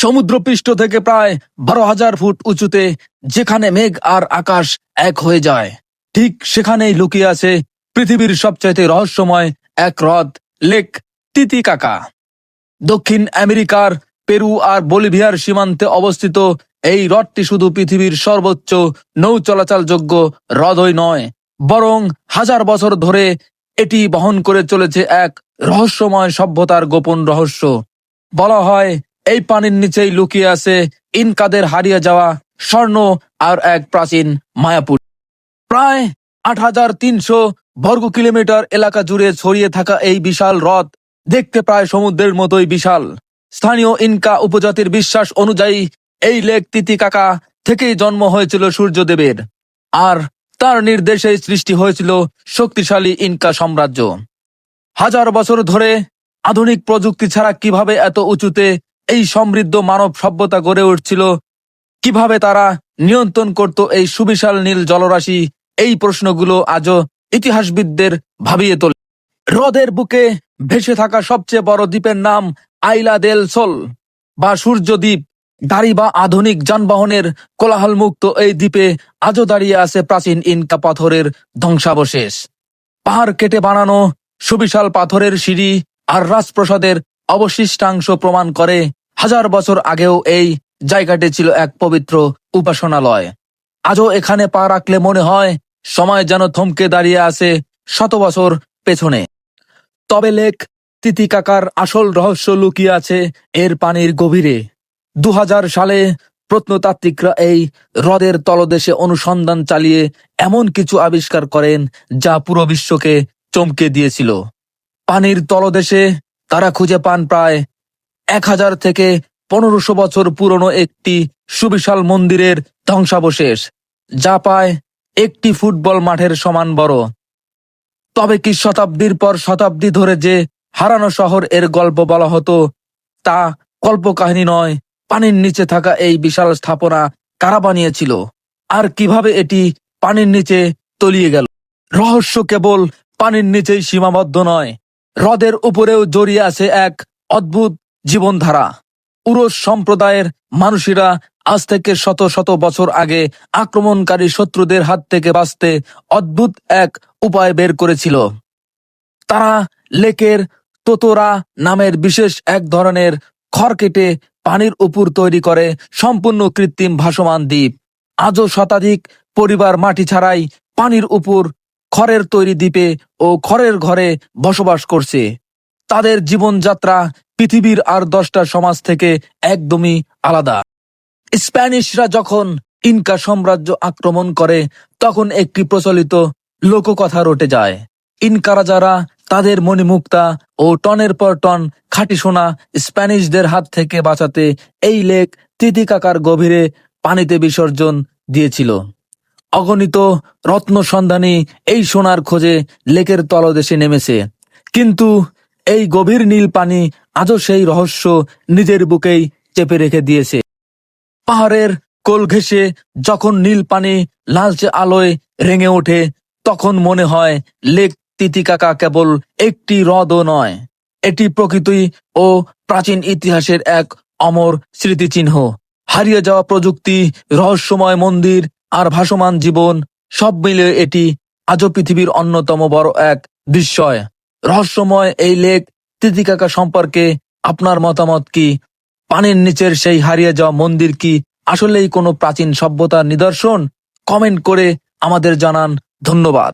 সমুদ্রপৃষ্ঠ থেকে প্রায় 12,000 ফুট উঁচুতে, যেখানে মেঘ আর আকাশ এক হয়ে যায়, ঠিক সেখানেই লুকিয়ে আছে পৃথিবীর সবচাইতে রহস্যময় এক হ্রদ, লেক তিতিকাকা। দক্ষিণ আমেরিকার পেরু আর বলিভিয়ার সীমান্তে অবস্থিত এই হ্রদটি শুধু পৃথিবীর সর্বোচ্চ নৌ চলাচলযোগ্য হ্রদই নয়, বরং হাজার বছর ধরে এটি বহন করে চলেছে এক রহস্যময় সভ্যতার গোপন রহস্য। বলা হয় এই পানির নিচেই লুকিয়ে আছে ইনকাদের হারিয়ে যাওয়া স্বর্ণ আর এক প্রাচীন মায়াপুর। প্রায় 8,300 বর্গ কিলোমিটার এলাকা জুড়ে ছড়িয়ে থাকা এই বিশাল হ্রদ দেখতে প্রায় সমুদ্রের মতোই বিশাল। স্থানীয় ইনকা উপজাতির বিশ্বাস অনুযায়ী এই লেক তিতিকাকা থেকেই জন্ম হয়েছিল সূর্যদেবের, আর তার নির্দেশেই সৃষ্টি হয়েছিল শক্তিশালী ইনকা সাম্রাজ্য। হাজার বছর ধরে আধুনিক প্রযুক্তি ছাড়া কিভাবে এত উঁচুতে এই সমৃদ্ধ মানব সভ্যতা গড়ে উঠছিল, কিভাবে তারা নিয়ন্ত্রণ করত এই সুবিশাল নীল জলরাশি, এই প্রশ্নগুলো আজও ইতিহাসবিদদের ভাবিয়ে তোলে। হ্রদের বুকে ভেসে থাকা সবচেয়ে বড় দ্বীপের নাম আইলা দেল সোল বা সূর্য দ্বীপ। গাড়ি বা আধুনিক যানবাহনের কোলাহলমুক্ত এই দ্বীপে আজও দাঁড়িয়ে আছে প্রাচীন ইনকা পাথরের ধ্বংসাবশেষ। পাহাড় কেটে বানানো সুবিশাল পাথরের সিঁড়ি আর রাজপ্রাসাদের অবশিষ্টাংশ প্রমাণ করে হাজার বছর আগেও এই জায়গাটি ছিল এক পবিত্র উপাসনালয়। আজও এখানে পা রাখলে মনে হয় সময় যেন থমকে দাঁড়িয়ে আছে শত বছর পেছনে। তবে লেক তিতিকাকার আসল রহস্য লুকিয়ে আছে এর পানির গভীরে। 2000 সালে প্রত্নতাত্ত্বিকরা এই হ্রদের তলদেশে অনুসন্ধান চালিয়ে এমন কিছু আবিষ্কার করেন যা পুরো বিশ্বকে চমকে দিয়েছিল। পানির তলদেশে তারা খুঁজে পান প্রায় 1000 থেকে 1500 বছর পুরনো একটি সুবিশাল মন্দিরের ধ্বংসাবশেষ, যা প্রায় একটি ফুটবল মাঠের সমান বড়। তবে কি শতাব্দীর পর শতাব্দী ধরে যে হারানো শহর এর গল্প বলা হতো তা কল্পকাহিনী নয়? পানির নিচে থাকা এই বিশাল স্থাপনা কারা বানিয়েছিল, আর কিভাবে এটি পানির নিচে তলিয়ে গেল? রহস্য কেবল পানির নিচেই সীমাবদ্ধ নয়, হ্রদের উপরেও জড়িয়ে আছে এক অদ্ভুত জীবনধারা। উরস সম্প্রদায়ের মানুষেরা আজ থেকে শত শত বছর আগে আক্রমণকারী শত্রুদের হাত থেকে বাঁচতে অদ্ভুত এক উপায় বের করেছিল। তারা লেকের তোতোরা নামের বিশেষ এক ধরনের খড় কেটে পানির উপর তৈরি করে সম্পূর্ণ কৃত্রিম ভাসমান দ্বীপ। আজও শতাধিক পরিবার মাটি ছাড়াই পানির উপর খড়ের তৈরি দ্বীপে ও খড়ের ঘরে বসবাস করছে। তাদের জীবনযাত্রা পৃথিবীর আর 10টা সমাজ থেকে একদমই আলাদা। স্প্যানিশরা যখন ইনকা সাম্রাজ্য আক্রমণ করে তখন একটি প্রচলিত লোককথা রটে যায়। ইনকা রাজারা তাদের মণিমুক্তা ও টনের পর টন খাঁটি সোনা স্প্যানিশদের হাত থেকে বাঁচাতে এই লেক তিতিকাকার গভীরে পানিতে বিসর্জন দিয়েছিল। অগণিত রত্ন সন্ধানী এই সোনার খোঁজে লেকের তলদেশে নেমেছে, কিন্তু এই গভীর নীল পানি আজও সেই রহস্য নিজের বুকেই চেপে রেখে দিয়েছে। পাহাড়ের কোল ঘেঁষে যখন নীল পানি লালচে আলোয় রেঙে ওঠে, তখন মনে হয় লেক তিতিকাকা কেবল একটি হ্রদও নয়, এটি প্রকৃতি ও প্রাচীন ইতিহাসের এক অমর স্মৃতিচিহ্ন। হারিয়ে যাওয়া প্রযুক্তি, রহস্যময় মন্দির আর ভাসমান জীবন, সব মিলিয়ে এটি আজও পৃথিবীর অন্যতম বড় এক বিস্ময়। রহস্যময় এই লেক তিতিকাকা সম্পর্কে আপনার মতামত কি? পানির নিচের সেই হারিয়ে যাওয়া মন্দির কি আসলেই কোনো প্রাচীন সভ্যতার নিদর্শন? কমেন্ট করে আমাদের জানান। ধন্যবাদ।